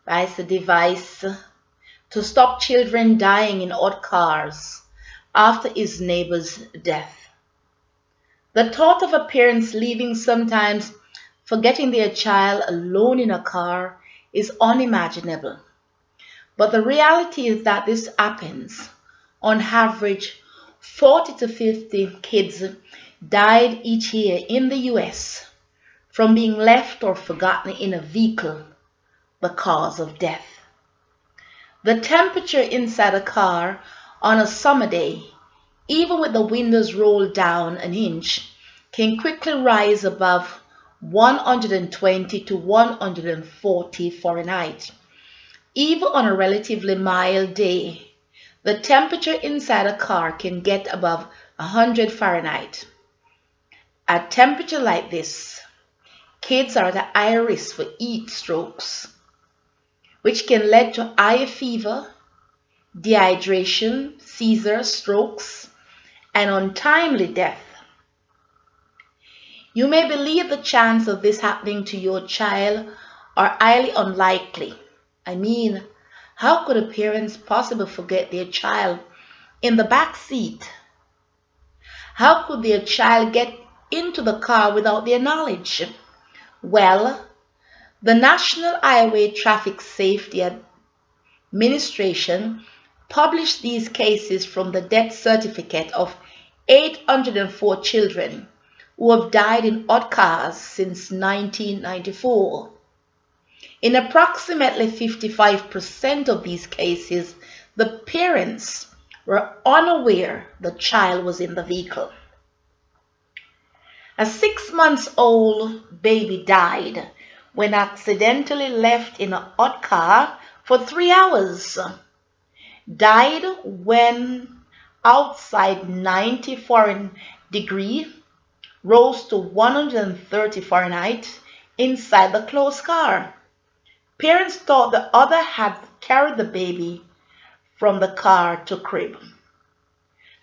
by the Devise to stop children dying in odd cars after his neighbor's death. The thought of a parent leaving, sometimes forgetting their child alone in a car, is unimaginable. But the reality is that this happens. On average, 40 to 50 kids died each year in the US from being left or forgotten in a vehicle because of death. The temperature inside a car on a summer day, even with the windows rolled down an inch, can quickly rise above 120 to 140 Fahrenheit. Even on a relatively mild day, the temperature inside a car can get above 100 Fahrenheit. At temperature like this, kids are at high risk for heat strokes, which can lead to high fever, dehydration, seizures, strokes, and untimely death. You may believe the chance of this happening to your child are highly unlikely. I mean, how could a parent possibly forget their child in the back seat? How could their child get into the car without their knowledge? Well, the National Highway Traffic Safety Administration published these cases from the death certificate of 804 children who have died in odd cars since 1994. In approximately 55% of these cases, the parents were unaware the child was in the vehicle. A 6-month-old baby died when accidentally left in an odd car for 3 hours. Died when outside 90 Fahrenheit degree rose to 130 Fahrenheit inside the closed car. Parents thought the other had carried the baby from the car to crib.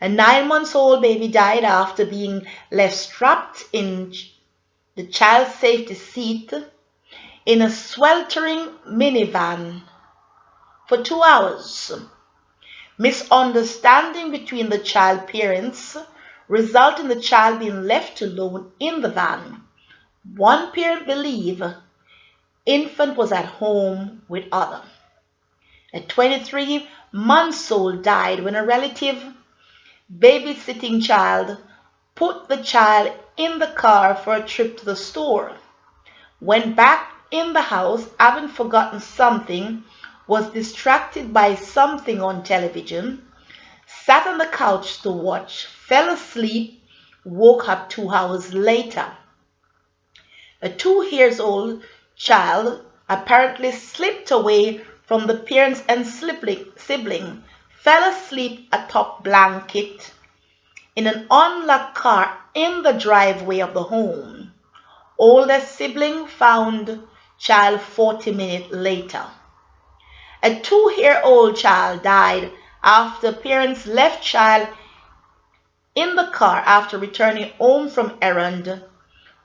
A 9-month-old baby died after being left strapped in the child's safety seat in a sweltering minivan for 2 hours. Misunderstanding between the child parents resulted in the child being left alone in the van. One parent believed infant was at home with other. A 23-month-old died when a relative babysitting child put the child in the car for a trip to the store. Went back in the house, having forgotten something, was distracted by something on television, sat on the couch to watch, fell asleep, woke up 2 hours later. A 2-year-old child apparently slipped away from the parents and sibling, fell asleep atop blanket in an unlocked car in the driveway of the home. Older sibling found child 40 minutes later. A 2-year-old child died after parents left child in the car after returning home from errand,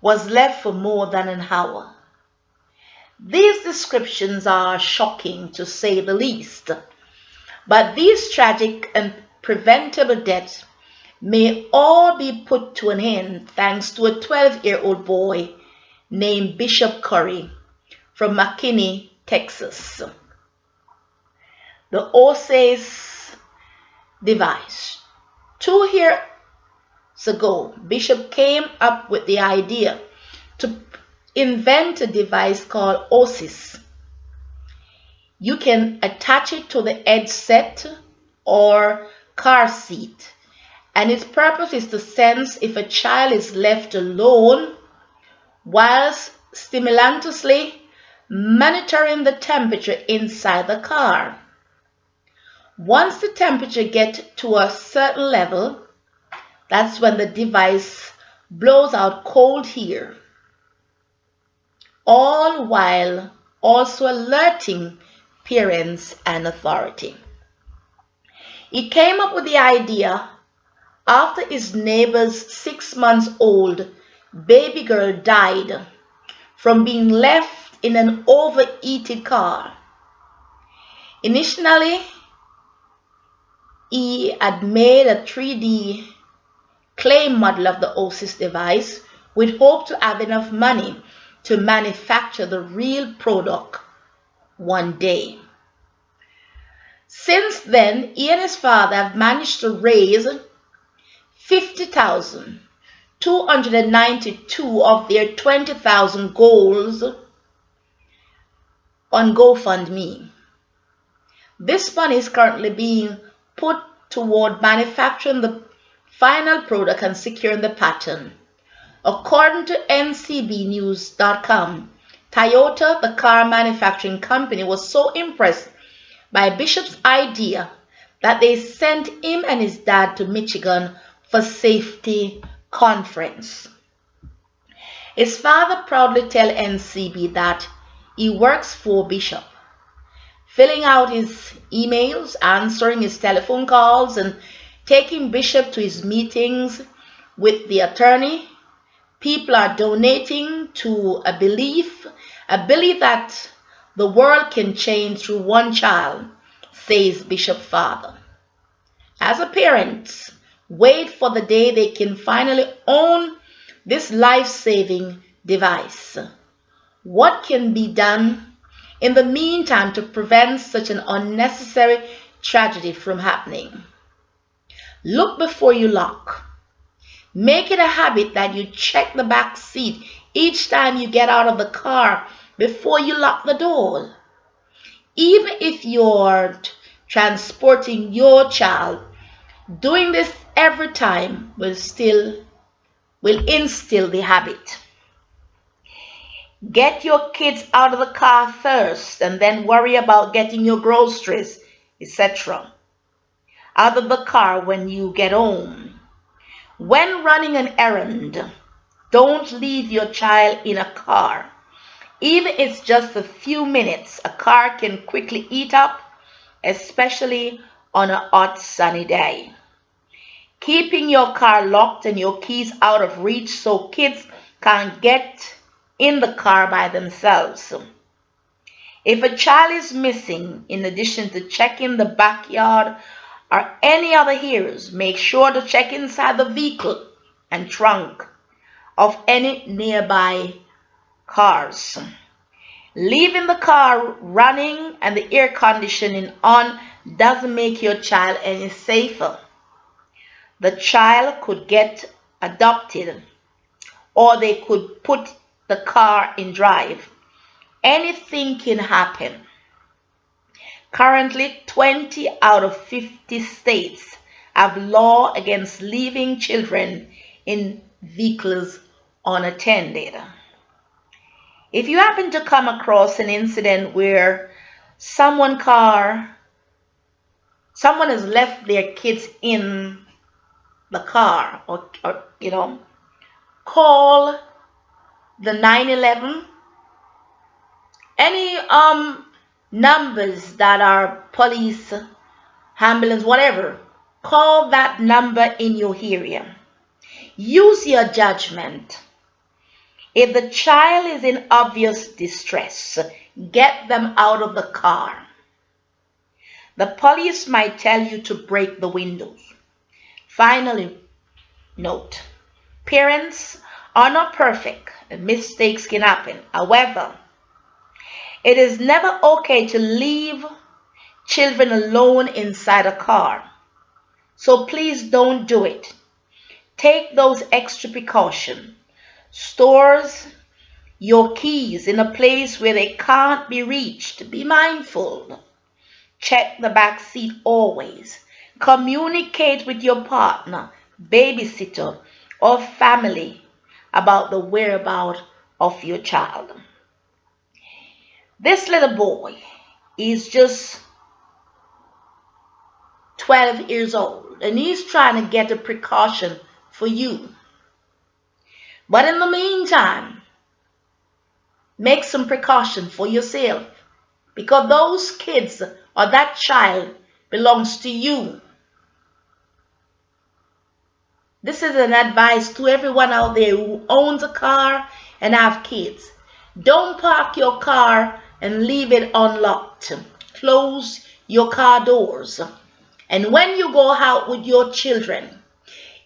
was left for more than an hour. These descriptions are shocking to say the least, but these tragic and preventable deaths may all be put to an end thanks to a 12-year-old boy named Bishop Curry from McKinney, Texas. The Oasis device. 2 years ago, Bishop came up with the idea to invent a device called Oasis. You can attach it to the headset or car seat, and its purpose is to sense if a child is left alone whilst stimulantously monitoring the temperature inside the car. Once the temperature gets to a certain level, that's when the device blows out cold air, all while also alerting parents and authority. He came up with the idea after his neighbor's 6-month-old baby girl died from being left in an overheated car. Initially, he had made a 3D clay model of the Oasis device with hope to have enough money to manufacture the real product one day. Since then, he and his father have managed to raise 50,292 of their 20,000 goals on GoFundMe. This money is currently being put toward manufacturing the final product and securing the patent. According to ncbnews.com, Toyota, the car manufacturing company, was so impressed by Bishop's idea that they sent him and his dad to Michigan for safety conference. His father proudly tells NCB that he works for Bishop, filling out his emails, answering his telephone calls, and taking Bishop to his meetings with the attorney. People are donating to a belief that the world can change through one child, says Bishop Father. As a parent, wait for the day they can finally own this life-saving device. What can be done in the meantime to prevent such an unnecessary tragedy from happening? Look before you lock. Make it a habit that you check the back seat each time you get out of the car before you lock the door. Even if you're transporting your child, doing this every time will instill the habit. Get your kids out of the car first and then worry about getting your groceries, etc. out of the car when you get home. When running an errand, don't leave your child in a car. Even if it's just a few minutes, a car can quickly eat up, especially on a hot sunny day. Keeping your car locked and your keys out of reach so kids can't get in the car by themselves. If a child is missing, in addition to checking the backyard or any other areas, make sure to check inside the vehicle and trunk of any nearby cars. Leaving the car running and the air conditioning on doesn't make your child any safer. The child could get adopted, or they could put the car in drive. Anything can happen. Currently, 20 out of 50 states have law against leaving children in vehicles unattended. If you happen to come across an incident where someone has left their kids in the car, or call the 911, any numbers that are police, ambulance, whatever. Call that number in your area. Use your judgment. If the child is in obvious distress, get them out of the car. The police might tell you to break the windows. Finally, note, parents are not perfect and mistakes can happen. However, it is never okay to leave children alone inside a car. So please don't do it. Take those extra precautions. Stores your keys in a place where they can't be reached. Be mindful. Check the back seat always. Communicate with your partner, babysitter, or family about the whereabouts of your child. This little boy is just 12 years old and he's trying to get a precaution for you. But in the meantime, make some precaution for yourself, because those kids or that child belongs to you. This is an advice to everyone out there who owns a car and have kids. Don't park your car and leave it unlocked. Close your car doors. And when you go out with your children,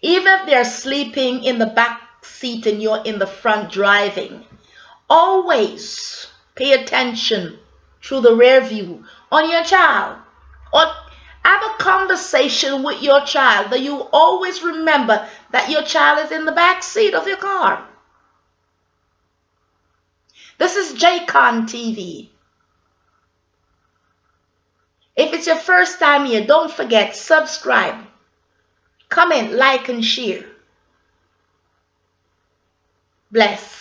even if they're sleeping in the back seat and you're in the front driving, always pay attention through the rear view on your child. Or have a conversation with your child that you always remember that your child is in the back seat of your car. This is JCon TV. If it's your first time here, don't forget, subscribe, comment, like, and share. Bless.